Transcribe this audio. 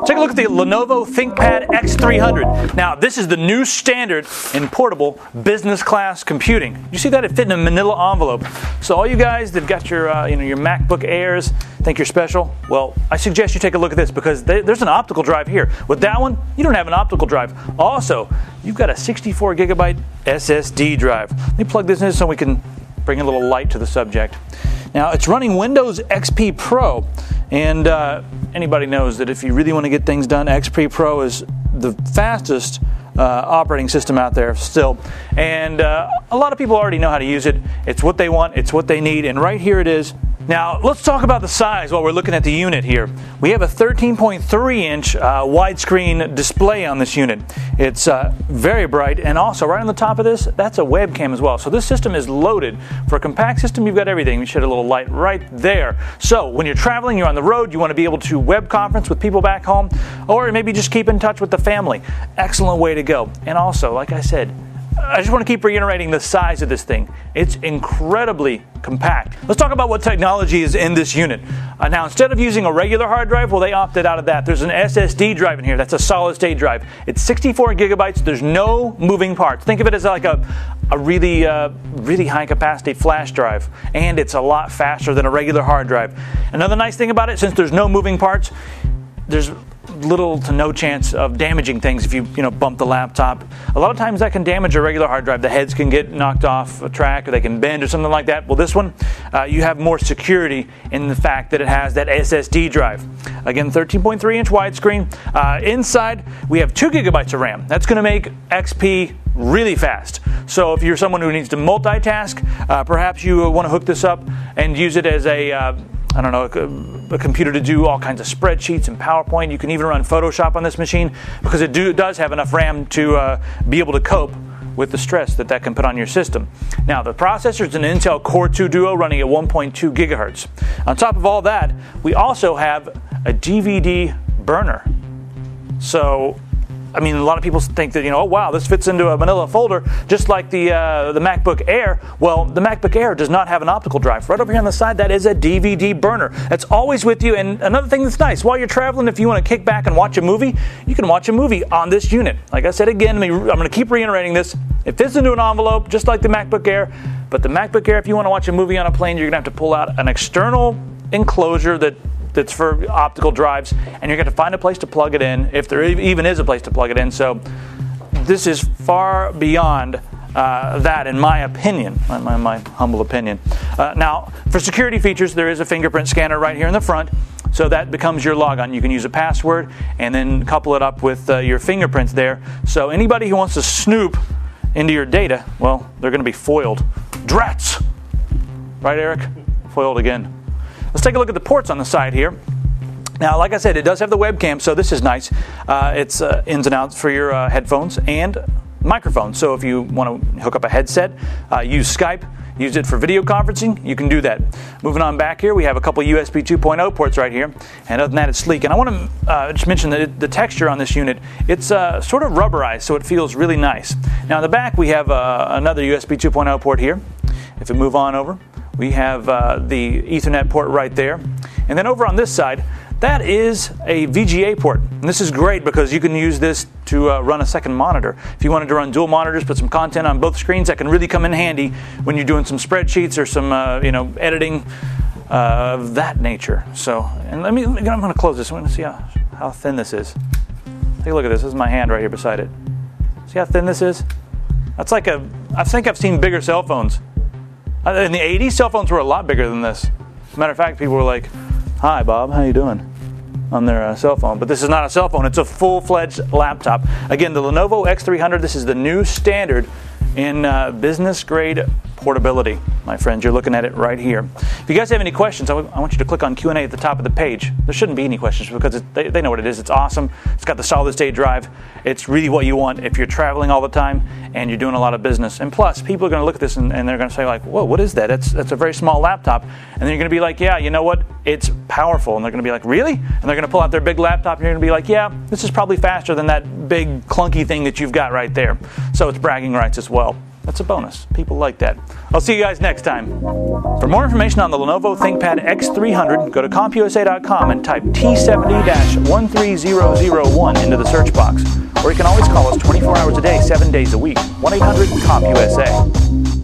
Take a look at the Lenovo Thinkpad X300. Now, this is the new standard in portable business class computing. You see that? It fit in a manila envelope. So all you guys that got your your MacBook Airs, think you're special? Well, I suggest you take a look at this because there's an optical drive here. With that one, you don't have an optical drive. Also, you've got a 64 gigabyte SSD drive. Let me plug this in so we can bring a little light to the subject. Now, it's running Windows XP Pro, and anybody knows that if you really want to get things done, XP Pro is the fastest operating system out there still. And a lot of people already know how to use it. It's what they want, it's what they need, and right here it is. Now, let's talk about the size while we're looking at the unit here. We have a 13.3-inch widescreen display on this unit. It's very bright, and also right on the top of this, that's a webcam as well. So this system is loaded. For a compact system, you've got everything. You shed a little light right there. So when you're traveling, you're on the road, you want to be able to web conference with people back home, or maybe just keep in touch with the family. Excellent way to go. And also, like I said, I just want to keep reiterating the size of this thing. It's incredibly compact. Let's talk about what technology is in this unit. Now, instead of using a regular hard drive, well, they opted out of that. There's an SSD drive in here. That's a solid state drive. It's 64 gigabytes. There's no moving parts. Think of it as like a really high capacity flash drive, and it's a lot faster than a regular hard drive. Another nice thing about it, since there's no moving parts, there's little to no chance of damaging things if you bump the laptop. A lot of times that can damage a regular hard drive. The heads can get knocked off a track, or they can bend or something like that. Well, this one, you have more security in the fact that it has that SSD drive. Again, 13.3-inch widescreen. Inside, we have 2 gigabytes of RAM. That's going to make XP really fast. So if you're someone who needs to multitask, perhaps you want to hook this up and use it as a computer to do all kinds of spreadsheets and PowerPoint. You can even run Photoshop on this machine because it does have enough RAM to be able to cope with the stress that can put on your system. Now, the processor is an Intel Core 2 Duo running at 1.2 gigahertz. On top of all that, we also have a DVD burner. So, I mean, a lot of people think that, oh wow, this fits into a manila folder just like the MacBook Air. Well, the MacBook Air does not have an optical drive. Right over here on the side, that is a DVD burner. That's always with you. And another thing that's nice, while you're traveling, if you want to kick back and watch a movie, you can watch a movie on this unit. Like I said again, I'm going to keep reiterating this. It fits into an envelope just like the MacBook Air. But the MacBook Air, if you want to watch a movie on a plane, you're going to have to pull out an external enclosure that's for optical drives, and you're going to find a place to plug it in, if there even is a place to plug it in. So this is far beyond that, in my opinion, my humble opinion. Now, for security features, there is a fingerprint scanner right here in the front, so that becomes your logon. You can use a password and then couple it up with your fingerprints there. So anybody who wants to snoop into your data, well, they're going to be foiled. Drats! Right, Eric? Foiled again. Let's take a look at the ports on the side here. Now, like I said, it does have the webcam, so this is nice. It's ins and outs for your headphones and microphone. So if you want to hook up a headset, use Skype, use it for video conferencing, you can do that. Moving on back here, we have a couple USB 2.0 ports right here. And other than that, it's sleek. And I want to just mention that the texture on this unit, it's sort of rubberized, so it feels really nice. Now, in the back, we have another USB 2.0 port here. If we move on over, we have the Ethernet port right there. And then over on this side, that is a VGA port. And this is great because you can use this to run a second monitor. If you wanted to run dual monitors, put some content on both screens, that can really come in handy when you're doing some spreadsheets or some editing of that nature. So, and I'm going to close this. I'm going to see how thin this is. Take a look at this. This is my hand right here beside it. See how thin this is? That's like I think I've seen bigger cell phones. In the 80s, cell phones were a lot bigger than this. As a matter of fact, people were like, "Hi, Bob, how you doing?" on their cell phone. But this is not a cell phone. It's a full-fledged laptop. Again, the Lenovo X300, this is the new standard in business-grade portability. My friends, you're looking at it right here. If you guys have any questions, I want you to click on Q&A at the top of the page. There shouldn't be any questions because they know what it is. It's awesome. It's got the solid-state drive. It's really what you want if you're traveling all the time and you're doing a lot of business. And plus, people are going to look at this and they're going to say, like, whoa, what is that? That's a very small laptop. And then you're going to be like, yeah, you know what? It's powerful. And they're going to be like, really? And they're going to pull out their big laptop and you're going to be like, yeah, this is probably faster than that big clunky thing that you've got right there. So it's bragging rights as well. That's a bonus. People like that. I'll see you guys next time. For more information on the Lenovo Thinkpad X300, go to CompUSA.com and type T70-13001 into the search box. Or you can always call us 24 hours a day, 7 days a week. 1-800-COMP-USA.